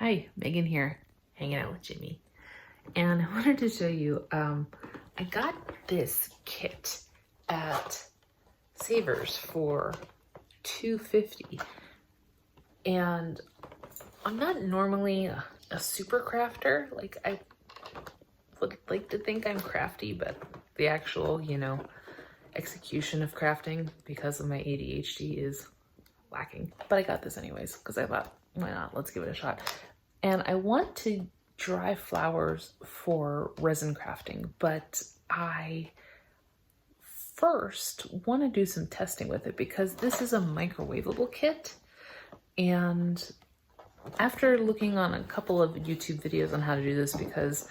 Hi, Megan here, hanging out with Jimmy. And I wanted to show you, I got this kit at Savers for $2.50. And I'm not normally a super crafter. Like, I would like to think I'm crafty, but the actual, execution of crafting because of my ADHD is lacking. But I got this anyways, because I thought, why not? Let's give it a shot. And I want to dry flowers for resin crafting, but I first want to do some testing with it because this is a microwavable kit. And after looking on a couple of YouTube videos on how to do this, because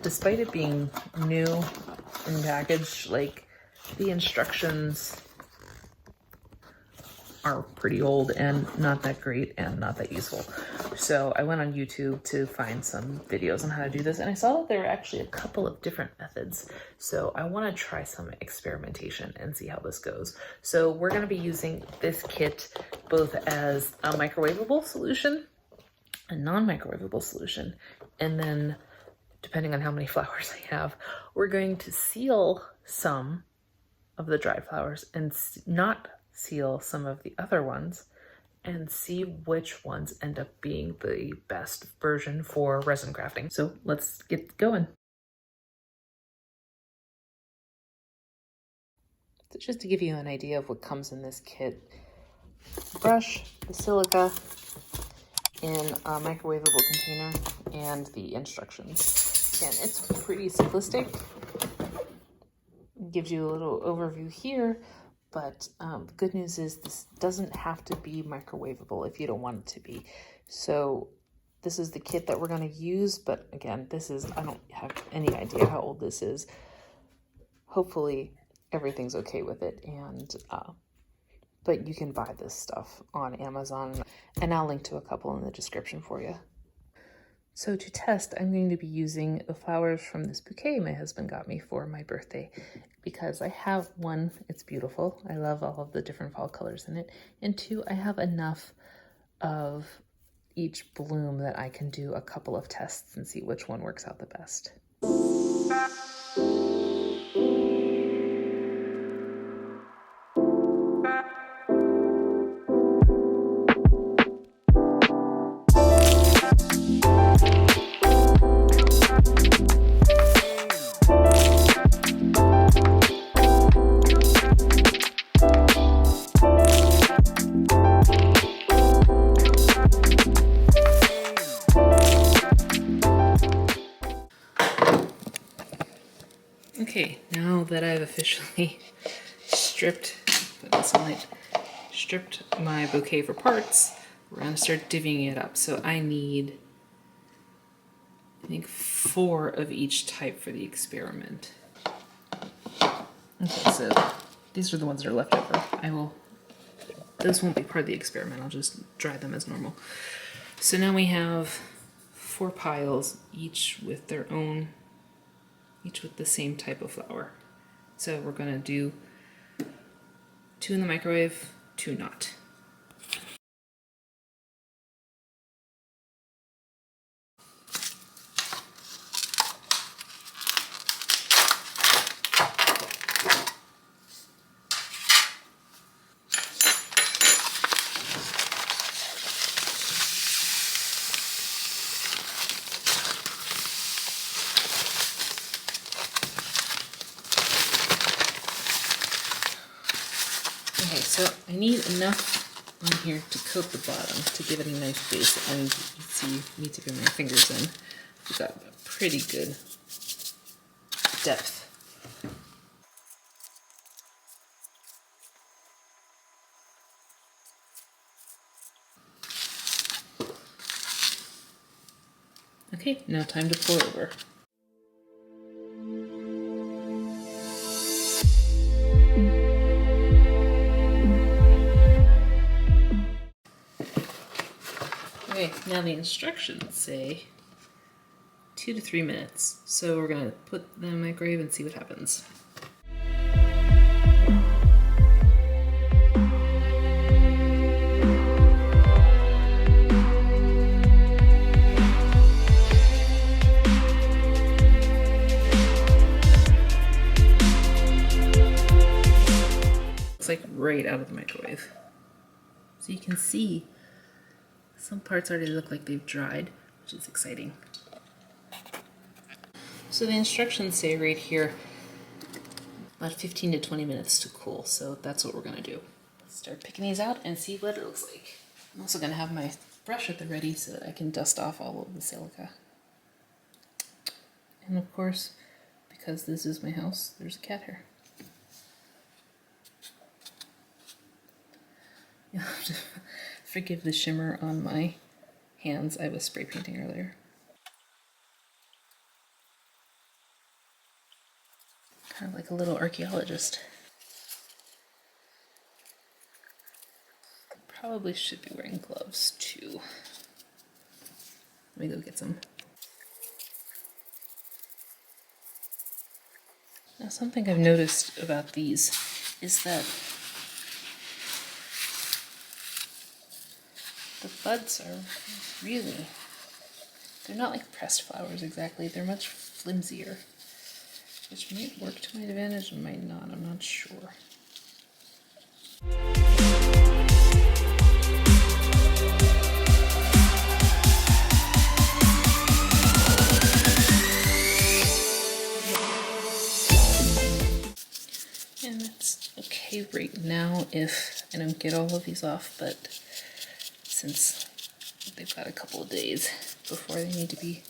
despite it being new in package, like the instructions are pretty old and not that great and not that useful. So I went on YouTube to find some videos on how to do this, and I saw that there were actually a couple of different methods. So I want to try some experimentation and see how this goes. So we're going to be using this kit both as a microwavable solution, a non-microwavable solution, and then depending on how many flowers I have, we're going to seal some of the dried flowers and not seal some of the other ones and see which ones end up being the best version for resin crafting. So let's get going. So just to give you an idea of what comes in this kit: the brush, the silica in a microwavable container, and the instructions. Again, it's pretty simplistic. It gives you a little overview here. But the good news is this doesn't have to be microwavable if you don't want it to be. So this is the kit that we're going to use. But again, I don't have any idea how old this is. Hopefully everything's okay with it. And but you can buy this stuff on Amazon. And I'll link to a couple in the description for you. So to test, I'm going to be using the flowers from this bouquet my husband got me for my birthday, because I have one, it's beautiful. I love all of the different fall colors in it. And two, I have enough of each bloom that I can do a couple of tests and see which one works out the best. Okay, now that I've officially stripped my bouquet for parts, we're gonna start divvying it up. So I need, I think, 4 of each type for the experiment. Okay, so these are the ones that are left over. Those won't be part of the experiment, I'll just dry them as normal. So now we have 4 piles, each with the same type of flower. So we're gonna do 2 in the microwave, 2 not. Okay, so I need enough on here to coat the bottom to give it a nice base, and you can see me tipping my fingers in. We've got a pretty good depth. Okay, now time to pour over. Okay, now the instructions say 2 to 3 minutes. So we're gonna put them in the microwave and see what happens. right out of the microwave. So you can see some parts already look like they've dried, which is exciting. So the instructions say right here, about 15 to 20 minutes to cool. So that's what we're gonna do. Let's start picking these out and see what it looks like. I'm also gonna have my brush at the ready so that I can dust off all of the silica. And of course, because this is my house, there's a cat hair. You'll have to forgive the shimmer on my hands. I was spray painting earlier. Kind of like a little archaeologist. Probably should be wearing gloves too. Let me go get some. Now, something I've noticed about these is that the buds are really, they're not like pressed flowers exactly, they're much flimsier, which might work to my advantage and might not, I'm not sure. And it's okay right now if I don't get all of these off, but since they've got a couple of days before they need to be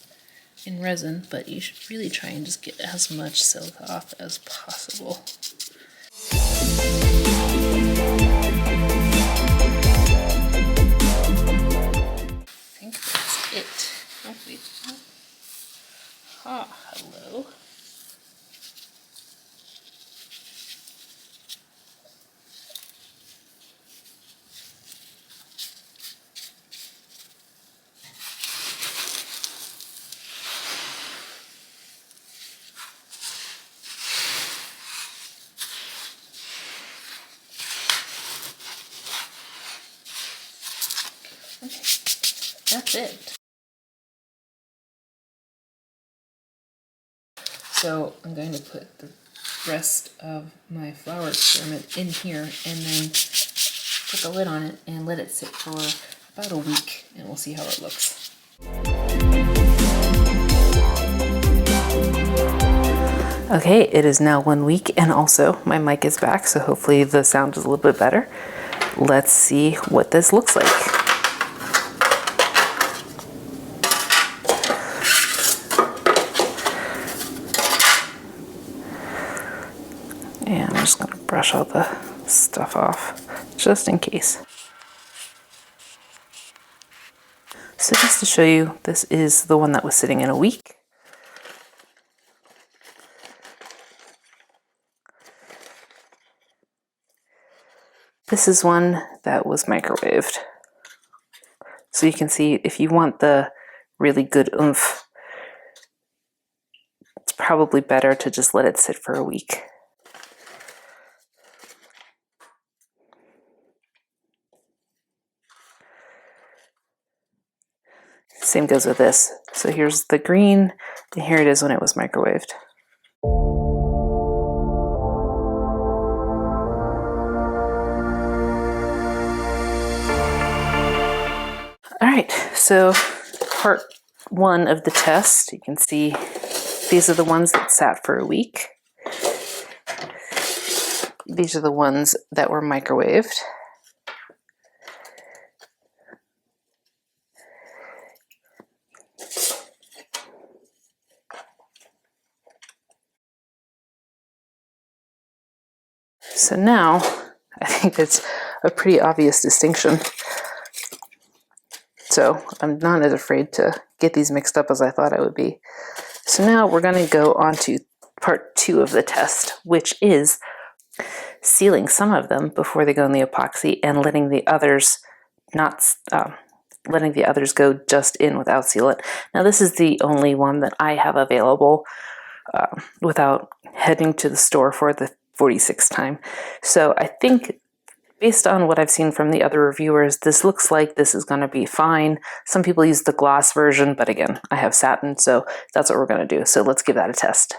in resin, but you should really try and just get as much silica off as possible. I think that's it. Oh, wait. Ah, hello. Okay, that's it. So I'm going to put the rest of my flower experiment in here and then put the lid on it and let it sit for about a week and we'll see how it looks. Okay, it is now 1 week and also my mic is back, so hopefully the sound is a little bit better. Let's see what this looks like. And I'm just going to brush all the stuff off, just in case. So just to show you, this is the one that was sitting in a week. This is one that was microwaved. So you can see if you want the really good oomph, it's probably better to just let it sit for a week. Same goes with this. So here's the green, and here it is when it was microwaved. All right, so part one of the test, you can see these are the ones that sat for a week. These are the ones that were microwaved. So now, I think it's a pretty obvious distinction. So I'm not as afraid to get these mixed up as I thought I would be. So now we're going to go on to part two of the test, which is sealing some of them before they go in the epoxy and letting the others go just in without sealant. Now this is the only one that I have available without heading to the store for the 46th time. So I think based on what I've seen from the other reviewers, this looks like this is going to be fine. Some people use the gloss version, but again, I have satin, so that's what we're going to do. So let's give that a test.